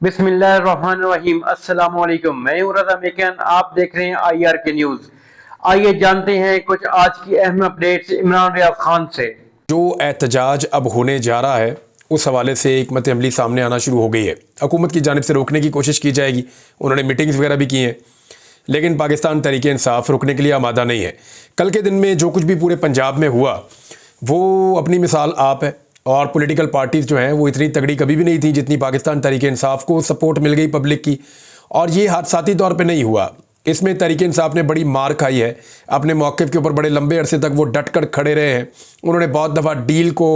बिस्मिल्लाहिर्रहमानिर्रहीम। अस्सलाम वालेकुम। मैं हूं रज़ा मेकन, आप देख रहे हैं IR के न्यूज़। आइए जानते हैं कुछ आज की अहम अपडेट्स इमरान रियाज खान से। जो एहतजाज अब होने जा रहा है उस हवाले से एक मत अमली सामने आना शुरू हो गई है। हुकूमत की जानिब से रोकने की कोशिश की जाएगी, उन्होंने मीटिंग्स वगैरह भी की हैं, लेकिन पाकिस्तान तहरीक इंसाफ रुकने के लिए आमादा नहीं है। कल के दिन में जो कुछ भी पूरे पंजाब में हुआ वो अपनी मिसाल आप है, और पॉलिटिकल पार्टीज़ जो हैं वो इतनी तगड़ी कभी भी नहीं थी जितनी पाकिस्तान तहरीक इंसाफ को सपोर्ट मिल गई पब्लिक की। और ये हादसाती तौर पे नहीं हुआ, इसमें तहरीक इंसाफ ने बड़ी मार खाई है। अपने मौक़िफ़ के ऊपर बड़े लंबे अरसे तक वो डट कर खड़े रहे हैं। उन्होंने बहुत दफ़ा डील को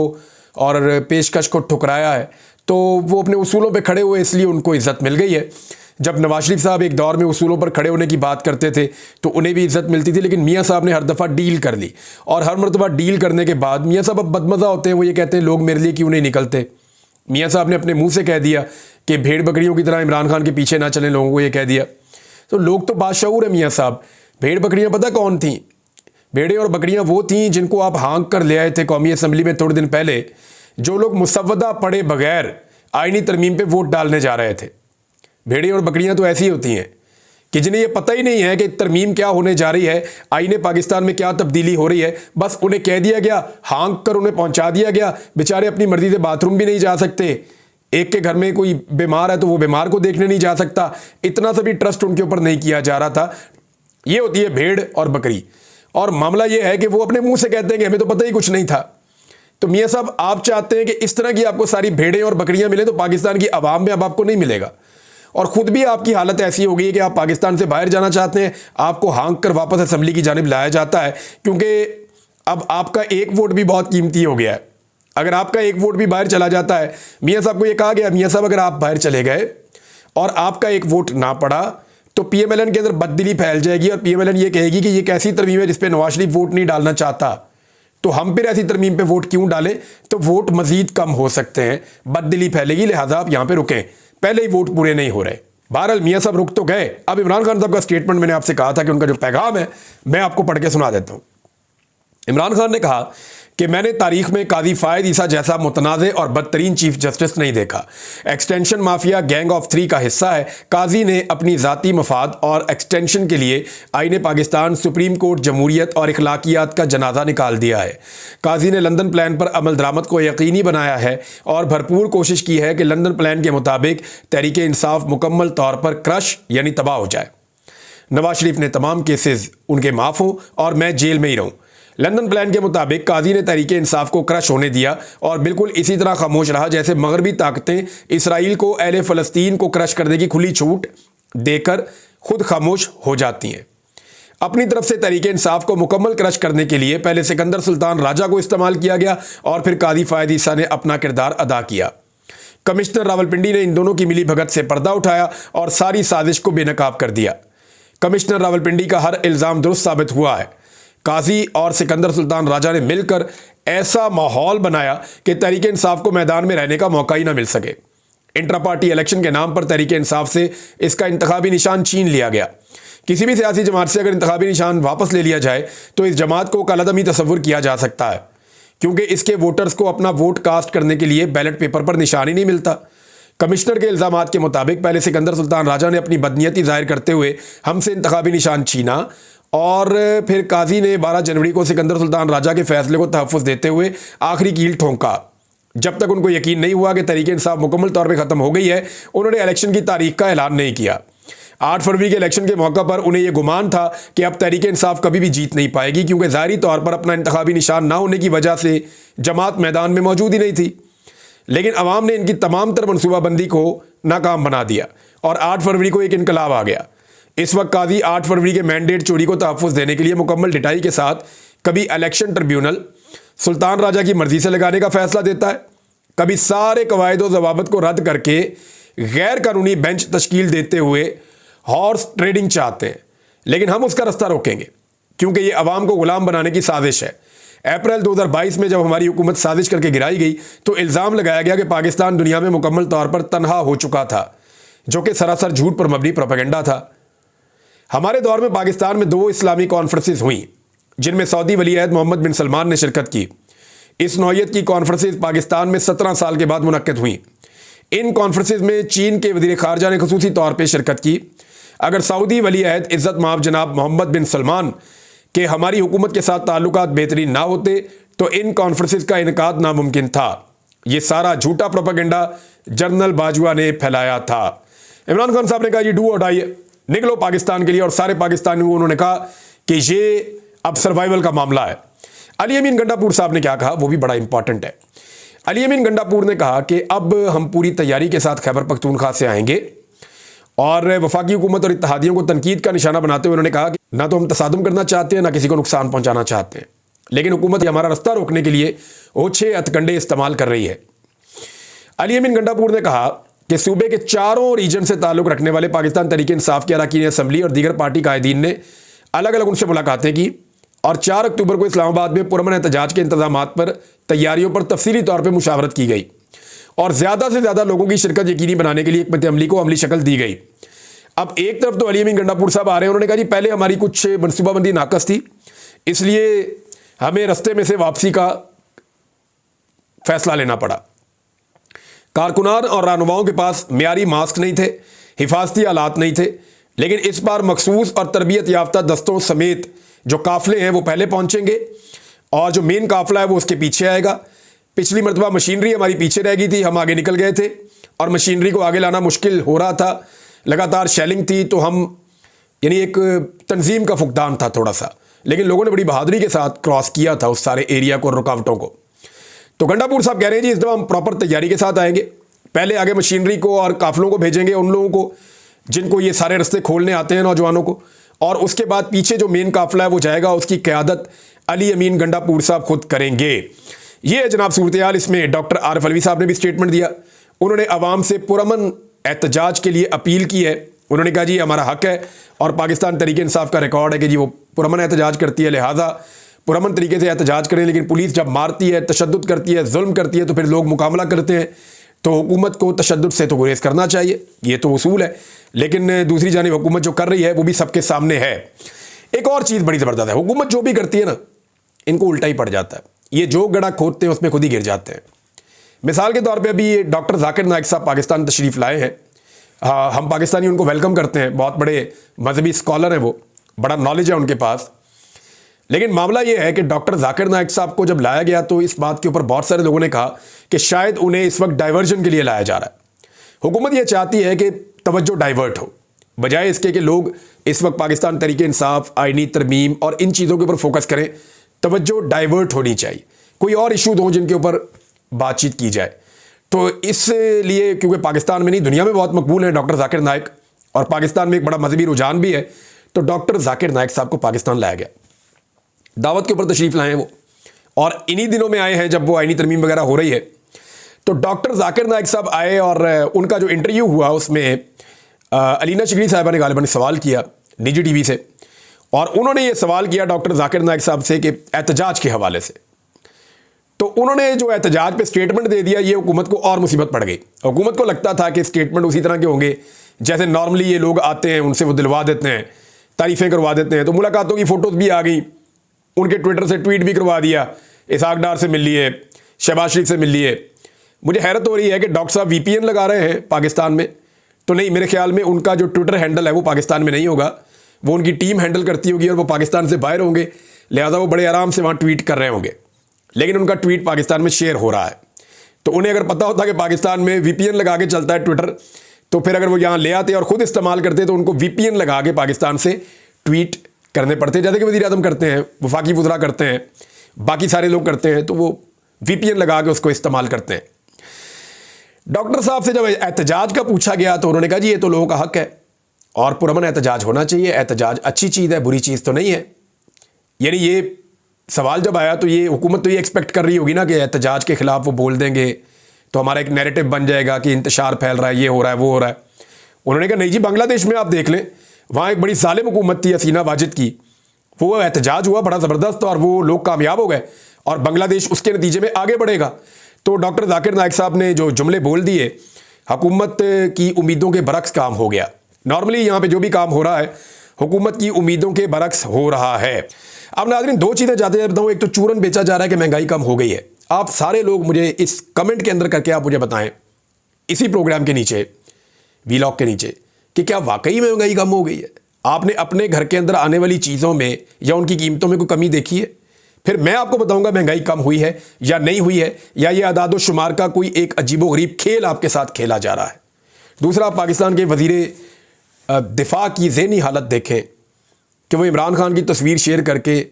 और पेशकश को ठुकराया है, तो वो अपने उसूलों पे खड़े हुए, इसलिए उनको इज़्ज़त मिल गई है। जब नवाज शरीफ साहब एक दौर में उसूलों पर खड़े होने की बात करते थे तो उन्हें भी इज़्ज़त मिलती थी, लेकिन मियाँ साहब ने हर दफ़ा डील कर ली, और हर मरतबा डील करने के बाद मियाँ साहब अब बदमज़ा होते हैं। वो ये कहते हैं लोग मेरे लिए क्यों नहीं निकलते। मियाँ साहब ने अपने मुँह से कह दिया कि भेड़ बकरियों की तरह इमरान खान के पीछे ना चलें, लोगों को ये कह दिया। तो लोग तो बाशऊर है मियाँ साहब। भेड़ बकरियाँ पता कौन थीं? भेड़ें और बकरियाँ वो थीं जिनको आप हाँक कर ले आए थे कौमी असम्बली में थोड़े दिन पहले, जो लोग मुसव्वदा पढ़े बगैर आईनी तरमीम पे वोट डालने जा रहे थे। भेड़ें और बकरियां तो ऐसी होती हैं कि जिन्हें ये पता ही नहीं है कि तरमीम क्या होने जा रही है, आईने पाकिस्तान में क्या तब्दीली हो रही है। बस उन्हें कह दिया गया, हाँक कर उन्हें पहुंचा दिया गया। बेचारे अपनी मर्जी से बाथरूम भी नहीं जा सकते। एक के घर में कोई बीमार है तो वो बीमार को देखने नहीं जा सकता। इतना सा भी ट्रस्ट उनके ऊपर नहीं किया जा रहा था। ये होती है भेड़ और बकरी। और मामला ये है कि वो अपने मुंह से कहते हैं कि हमें तो पता ही कुछ नहीं था। तो मियाँ साहब, आप चाहते हैं कि इस तरह की आपको सारी भेड़ें और बकरियां मिले, तो पाकिस्तान की आवाम में अब आपको नहीं मिलेगा। और ख़ुद भी आपकी हालत ऐसी हो गई है कि आप पाकिस्तान से बाहर जाना चाहते हैं, आपको हाँक कर वापस असम्बली की जानिब लाया जाता है, क्योंकि अब आपका एक वोट भी बहुत कीमती हो गया है। अगर आपका एक वोट भी बाहर चला जाता है, मियाँ साहब को ये कहा गया, मियाँ साहब अगर आप बाहर चले गए और आपका एक वोट ना पड़ा तो PMLN के अंदर बददिली फैल जाएगी, और PMLN ये कहेगी कि ये कैसी तरमीम है जिस पर नवाज शरीफ वोट नहीं डालना चाहता, तो हम फिर ऐसी तरमीम पे वोट क्यों डालें। तो वोट मजीद कम हो सकते हैं, बददिली फैलेगी, लिहाजा आप यहाँ पे रुकें, पहले ही वोट पूरे नहीं हो रहे। बहरहाल मियाँ साहब रुक तो गए। अब इमरान खान साहब का स्टेटमेंट, मैंने आपसे कहा था कि उनका जो पैगाम है मैं आपको पढ़ के सुना देता हूँ। इमरान खान ने कहा कि मैंने तारीख में काजी फ़ायद ईसा जैसा मुतनाज़े और बदतरीन चीफ जस्टिस नहीं देखा। एक्सटेंशन माफिया गैंग ऑफ 3 का हिस्सा है। काजी ने अपनी ज़ाती मफाद और एक्सटेंशन के लिए आईने पाकिस्तान, सुप्रीम कोर्ट, जमहूरियत और इखलाकियात का जनाजा निकाल दिया है। काजी ने लंदन प्लान पर अमल दरामद को यकीनी बनाया है और भरपूर कोशिश की है कि लंदन प्लान के मुताबिक तहरीक इंसाफ मुकम्मल तौर पर क्रश यानी तबाह हो जाए। नवाज शरीफ ने तमाम केसेस उनके माफ़ हों और मैं जेल में ही रहूँ। लंदन प्लान के मुताबिक काजी ने तहरीक इंसाफ को क्रश होने दिया और बिल्कुल इसी तरह खामोश रहा जैसे मगरबी ताकतें इसराइल को अहले फ़लस्तीन को क्रश करने की खुली छूट देकर खुद खामोश हो जाती हैं। अपनी तरफ से तहरीक इंसाफ को मुकम्मल क्रश करने के लिए पहले सिकंदर सुल्तान राजा को इस्तेमाल किया गया और फिर काजी फ़ायद ईसा ने अपना किरदार अदा किया। कमिश्नर रावलपिंडी ने इन दोनों की मिली भगत से पर्दा उठाया और सारी साजिश को बेनकाब कर दिया। कमिश्नर रावलपिंडी का हर इल्ज़ाम दुरुस्त साबित हुआ है। काजी और सिकंदर सुल्तान राजा ने मिलकर ऐसा माहौल बनाया कि तहरीक इंसाफ को मैदान में रहने का मौका ही ना मिल सके। इंट्रा पार्टी इलेक्शन के नाम पर तहरीक इंसाफ से इसका इंतखाबी निशान छीन लिया गया। किसी भी सियासी जमात से अगर इंतखाबी निशान वापस ले लिया जाए तो इस जमात को कलअदम ही तस्वुर किया जा सकता है, क्योंकि इसके वोटर्स को अपना वोट कास्ट करने के लिए बैलेट पेपर पर निशान ही नहीं मिलता। कमिश्नर के इल्ज़ामात के मुताबिक पहले सिकंदर सुल्तान राजा ने अपनी बदनीयती जाहिर करते हुए हमसे इंतखाबी निशान छीना, और फिर काजी ने 12 जनवरी को सिकंदर सुल्तान राजा के फैसले को तहफ़्फ़ुज़ देते हुए आखिरी कील ठोंका। जब तक उनको यकीन नहीं हुआ कि तहरीक इंसाफ मुकम्मल तौर पे ख़त्म हो गई है, उन्होंने इलेक्शन की तारीख का ऐलान नहीं किया। 8 फरवरी के इलेक्शन के मौका पर उन्हें यह गुमान था कि अब तहरीक इंसाफ कभी भी जीत नहीं पाएगी, क्योंकि ज़ाहिरी तौर पर अपना इंतखाबी निशान ना होने की वजह से जमात मैदान में मौजूद ही नहीं थी। लेकिन अवाम ने इनकी तमाम तर मनसूबाबंदी को नाकाम बना दिया और 8 फरवरी को एक इनकलाब आ गया। इस वक्त काजी 8 फरवरी के मैंडेट चोरी को तहफ़्फ़ुज़ देने के लिए मुकम्मल डिटाई के साथ कभी इलेक्शन ट्रिब्यूनल सुल्तान राजा की मर्जी से लगाने का फैसला देता है, कभी सारे कवायद व ज़वाबित को रद्द करके गैर कानूनी बेंच तश्कील देते हुए हॉर्स ट्रेडिंग चाहते हैं। लेकिन हम उसका रास्ता रोकेंगे, क्योंकि ये अवाम को गुलाम बनाने की साजिश है। अप्रैल 2022 में जब हमारी हुकूमत साजिश करके गिराई गई तो इल्ज़ाम लगाया गया कि पाकिस्तान दुनिया में मुकम्मल तौर पर तनहा हो चुका था, जो कि सरासर झूठ पर मबनी प्रोपेगेंडा था। हमारे दौर में पाकिस्तान में 2 इस्लामी कॉन्फ्रेंसेस हुई, जिनमें सऊदी वली अहद मोहम्मद बिन सलमान ने शिरकत की। इस नौयत की कॉन्फ्रेंसेस पाकिस्तान में 17 साल के बाद मुनक्किद हुई। इन कॉन्फ्रेंसेज में चीन के वज़ीर ख़ारजा ने ख़ुसूसी तौर पर शिरकत की। अगर सऊदी वली अहद इज़्ज़त माब जनाब मोहम्मद बिन सलमान के हमारी हुकूमत के साथ ताल्लुकात बेहतरीन ना होते तो इन कॉन्फ्रेंसेज का इनकाद नामुमकिन था। ये सारा झूठा प्रोपेगेंडा जनरल बाजवा ने फैलाया था। इमरान खान साहब ने कहा, ये डू और डाई, निकलो पाकिस्तान के लिए। और सारे पाकिस्तानियों को उन्होंने कहा कि ये अब सर्वाइवल का मामला है। अली अमीन गंडापुर साहब ने क्या कहा, वो भी बड़ा इंपॉर्टेंट है। अली अमीन गंडापुर ने कहा कि अब हम पूरी तैयारी के साथ खैबर पख्तूनख्वा से आएंगे और वफाकी हुकूमत और इत्तेहादियों को तनकीद का निशाना बनाते हुए उन्होंने कहा कि ना तो हम तसादुम करना चाहते हैं, ना किसी को नुकसान पहुंचाना चाहते हैं, लेकिन हुकूमत हमारा रास्ता रोकने के लिए ओछे हथकंडे इस्तेमाल कर रही है। अली अमीन गंडापुर ने कहा कि सूबे के चारों रीजन से ताल्लुक़ रखने वाले पाकिस्तान तहरीक इंसाफ के अरकान असम्बली और दीगर पार्टी कायदीन ने अलग अलग उनसे मुलाकातें की और 4 अक्टूबर को इस्लामाबाद में पुरअमन एहतजाज के इंतजामात पर तैयारियों पर तफसीली तौर पर मुशावरत की गई और ज़्यादा से ज़्यादा लोगों की शिरकत यकीनी बनाने के लिए हिकमत अमली को अमली शक्ल दी गई। अब एक तरफ तो अली अमीन गंडापुर साहब आ रहे हैं, उन्होंने कहा जी पहले हमारी कुछ मनसूबाबंदी नाकस थी, इसलिए हमें रस्ते में से वापसी का फैसला लेना पड़ा। कारकुनान और रहनुमाओं के पास मियारी मास्क नहीं थे, हिफाजती आलात नहीं थे, लेकिन इस बार मखसूस और तरबियत याफ्ता दस्तों समेत जो काफ़िले हैं वो पहले पहुंचेंगे और जो मेन काफ़िला है वो उसके पीछे आएगा। पिछली मरतबा मशीनरी हमारी पीछे रह गई थी, हम आगे निकल गए थे और मशीनरी को आगे लाना मुश्किल हो रहा था, लगातार शेलिंग थी, तो हम यानी एक तंजीम का फुकदान था थोड़ा सा, लेकिन लोगों ने बड़ी बहादुरी के साथ क्रॉस किया था उस सारे एरिया को, रुकावटों को। तो गंडापुर साहब कह रहे हैं जी इस दफ़ा हम प्रॉपर तैयारी के साथ आएंगे, पहले आगे मशीनरी को और काफ़िलों को भेजेंगे, उन लोगों को जिनको ये सारे रास्ते खोलने आते हैं, नौजवानों को, और उसके बाद पीछे जो मेन काफ़िला है वो जाएगा, उसकी क़यादत अली अमीन गंडापुर साहब खुद करेंगे। ये है जनाब सूरत हाल। इसमें डॉक्टर आरिफ अलवी साहब ने भी स्टेटमेंट दिया, उन्होंने अवाम से पुरअमन एहतजाज के लिए अपील की है। उन्होंने कहा जी हमारा हक है और पाकिस्तान तहरीक इंसाफ का रिकॉर्ड है कि जी वो पुरअमन एहतजाज करती है, लिहाजा पुरअमन तरीके से एहतजाज करें, लेकिन पुलिस जब मारती है, तशद्दुद करती है, जुल्म करती है, तो फिर लोग मुकाबला करते हैं, तो हुकूमत को तशद्दुद से तो गुरेज करना चाहिए, ये तो उसूल है। लेकिन दूसरी जानिब हुकूमत जो कर रही है वो भी सबके सामने है। एक और चीज़ बड़ी ज़बरदस्त है, हुकूमत जो भी करती है ना, इनको उल्टा ही पड़ जाता है, ये जो गड़ा खोदते हैं उसमें खुद ही गिर जाते हैं। मिसाल के तौर पे अभी डॉक्टर जाकिर नाइक साहब पाकिस्तान तशरीफ़ लाए हैं, हम पाकिस्तानी उनको वेलकम करते हैं, बहुत बड़े मजहबी स्कॉलर हैं वो, बड़ा नॉलेज है उनके पास। लेकिन मामला ये है कि डॉक्टर जाकिर नाइक साहब को जब लाया गया तो इस बात के ऊपर बहुत सारे लोगों ने कहा कि शायद उन्हें इस वक्त डाइवर्जन के लिए लाया जा रहा है। हुकूमत ये चाहती है कि तवज्जो डाइवर्ट हो, बजाय इसके कि लोग इस वक्त पाकिस्तान तहरीक इंसाफ, आईनी तरमीम और इन चीज़ों के ऊपर फोकस करें। तवज्जो डाइवर्ट होनी चाहिए, कोई और इशूज़ हों जिनके ऊपर बातचीत की जाए। तो इसलिए क्योंकि पाकिस्तान में नहीं दुनिया में बहुत मकबूल है डॉक्टर जाकिर नाइक, और पाकिस्तान में एक बड़ा मजहबी रुझान भी है, तो डॉक्टर जाकिर नाइक साहब को पाकिस्तान लाया गया, दावत के ऊपर तशरीफ़ लाए हैं वो, और इन्हीं दिनों में आए हैं जब वो आईनी तरमीम वगैरह हो रही है। तो डॉक्टर जाकिर नाइक साहब आए और उनका जो इंटरव्यू हुआ उसमें अलीना शिगरी साहिबा ने गालिबन सवाल किया निजी टीवी से, और उन्होंने ये सवाल किया डॉक्टर जाकिर नाइक साहब से कि एहतजाज के हवाले से। तो उन्होंने जो एहतजाज पे स्टेटमेंट दे दिया, ये हुकूमत को और मुसीबत पड़ गई। हुकूमत को लगता था कि स्टेटमेंट उसी तरह के होंगे जैसे नॉर्मली ये लोग आते हैं, उनसे वो दिलवा देते हैं, तारीफ़ें करवा देते हैं। तो मुलाकातों की फ़ोटोज़ भी आ गई, उनके ट्विटर से ट्वीट भी करवा दिया, इसहाक डार से मिल लिए, शहबाज शरीफ से मिल लिए। मुझे हैरत हो रही है कि डॉक्टर साहब VPN लगा रहे हैं पाकिस्तान में, तो नहीं, मेरे ख्याल में उनका जो ट्विटर हैंडल है वो पाकिस्तान में नहीं होगा, वो उनकी टीम हैंडल करती होगी और वो पाकिस्तान से बाहर होंगे, लिहाजा वो बड़े आराम से वहाँ ट्वीट कर रहे होंगे, लेकिन उनका ट्वीट पाकिस्तान में शेयर हो रहा है। तो उन्हें अगर पता होता कि पाकिस्तान में VPN लगा के चलता है ट्विटर, तो फिर अगर वो यहाँ ले आते और ख़ुद इस्तेमाल करते तो उनको VPN लगा के पाकिस्तान से ट्वीट करने पड़ते, जैसे कि वज़ीर आज़म करते हैं, वफाकी वज़रा करते हैं, बाकी सारे लोग करते हैं, तो वो VPN लगा के उसको इस्तेमाल करते हैं। डॉक्टर साहब से जब एहतजाज का पूछा गया तो उन्होंने कहा जी ये तो लोगों का हक है और पुरअमन एहतजाज होना चाहिए, एहतजाज अच्छी चीज़ है, बुरी चीज़ तो नहीं है। यानी ये सवाल जब आया तो ये हुकूमत तो ये एक्सपेक्ट कर रही होगी ना कि एहतजाज के ख़िलाफ़ वो बोल देंगे तो हमारा एक नैरेटिव बन जाएगा कि इंतशार फैल रहा है, ये हो रहा है, वो हो रहा है। उन्होंने कहा नहीं जी, बांग्लादेश में आप देख लें, वहाँ एक बड़ी ज़ालिम हुकूमत थी हसीना वाजिद की, वो एहतजाज हुआ बड़ा ज़बरदस्त और वो लोग कामयाब हो गए और बांग्लादेश उसके नतीजे में आगे बढ़ेगा। तो डॉक्टर जाकिर नाइक साहब ने जो जुमले बोल दिए, हुकूमत की उम्मीदों के बरक्स काम हो गया। नॉर्मली यहाँ पे जो भी काम हो रहा है हुकूमत की उम्मीदों के बरक्स हो रहा है। अब नाज़रीन, दो चीज़ें जाते जाते बताऊँ, एक तो चूरन बेचा जा रहा है कि महंगाई कम हो गई है। आप सारे लोग मुझे इस कमेंट के अंदर करके आप मुझे बताएं इसी प्रोग्राम के नीचे, वीलॉग के नीचे, कि क्या वाकई में महंगाई कम हो गई है? आपने अपने घर के अंदर आने वाली चीज़ों में या उनकी कीमतों में कोई कमी देखी है? फिर मैं आपको बताऊंगा महंगाई कम हुई है या नहीं हुई है, या ये आदाद शुमार का कोई एक अजीबोगरीब खेल आपके साथ खेला जा रहा है। दूसरा, पाकिस्तान के वजीर दिफा की ज़हनी हालत देखें कि वो इमरान खान की तस्वीर शेयर करके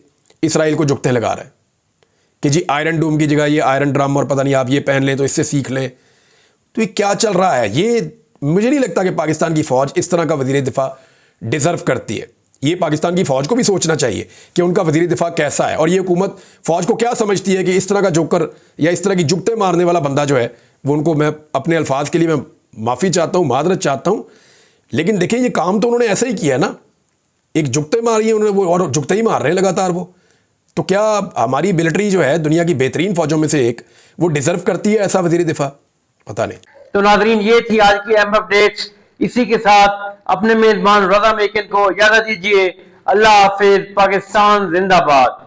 इसराइल को जुगते लगा रहा है कि जी आयरन डूम की जगह ये आयरन ड्रम, और पता नहीं आप ये पहन लें तो इससे सीख लें। तो ये क्या चल रहा है? ये मुझे नहीं लगता कि पाकिस्तान की फ़ौज इस तरह का वज़ीर दिफा डिज़र्व करती है। ये पाकिस्तान की फ़ौज को भी सोचना चाहिए कि उनका वज़ीर दिफा कैसा है, और ये हुकूमत फ़ौज को क्या समझती है कि इस तरह का जोकर या इस तरह की जुगते मारने वाला बंदा जो है वो, उनको, मैं अपने अल्फाज के लिए मैं माफ़ी चाहता हूँ, मादरत चाहता हूँ, लेकिन देखिए ये काम तो उन्होंने ऐसा ही किया है ना, एक जुगते मारी है उन्होंने वो, और जुगते ही मार रहे हैं लगातार वो। तो क्या हमारी मिलिट्री जो है दुनिया की बेहतरीन फ़ौजों में से एक, वो डिज़र्व करती है ऐसा वज़ीर दिफा? पता नहीं। तो नाजरीन, ये थी आज की अहम अपडेट्स। इसी के साथ अपने मेजबान रज़ा मेकिन को इजाजत दीजिए। अल्लाह हाफिज। पाकिस्तान जिंदाबाद।